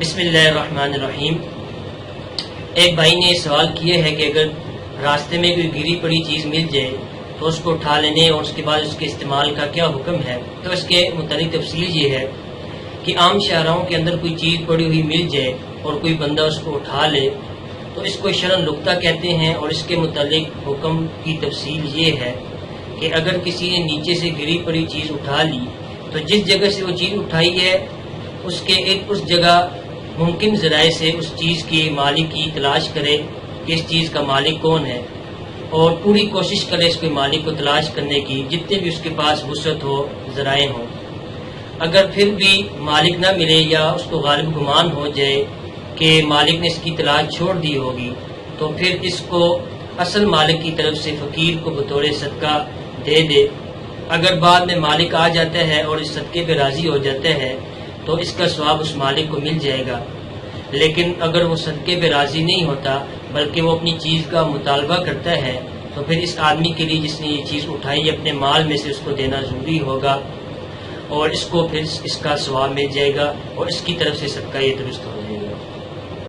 بسم اللہ الرحمن الرحیم۔ ایک بھائی نے سوال کیا ہے کہ اگر راستے میں کوئی گری پڑی چیز مل جائے تو اس کو اٹھا لینے اور اس کے بعد اس کے استعمال کا کیا حکم ہے۔ تو اس کے متعلق تفصیل یہ ہے کہ عام شاہراہوں کے اندر کوئی چیز پڑی ہوئی مل جائے اور کوئی بندہ اس کو اٹھا لے تو اس کو شرعاً لقطہ کہتے ہیں، اور اس کے متعلق حکم کی تفصیل یہ ہے کہ اگر کسی نے نیچے سے گری پڑی چیز اٹھا لی تو جس جگہ سے وہ چیز اٹھائی ہے اس جگہ ممکن ذرائع سے اس چیز کے مالک کی تلاش کرے کہ اس چیز کا مالک کون ہے، اور پوری کوشش کرے اس کے مالک کو تلاش کرنے کی، جتنے بھی اس کے پاس وسعت ہو، ذرائع ہوں۔ اگر پھر بھی مالک نہ ملے یا اس کو غالب گمان ہو جائے کہ مالک نے اس کی تلاش چھوڑ دی ہوگی تو پھر اس کو اصل مالک کی طرف سے فقیر کو بطور صدقہ دے دے۔ اگر بعد میں مالک آ جاتا ہے اور اس صدقے پہ راضی ہو جاتا ہے تو اس کا ثواب اس مالک کو مل جائے گا، لیکن اگر وہ صدقے پہ راضی نہیں ہوتا بلکہ وہ اپنی چیز کا مطالبہ کرتا ہے تو پھر اس آدمی کے لیے جس نے یہ چیز اٹھائی اپنے مال میں سے اس کو دینا ضروری ہوگا، اور اس کو پھر اس کا ثواب مل جائے گا اور اس کی طرف سے صدقہ یہ درست ہو جائے گا۔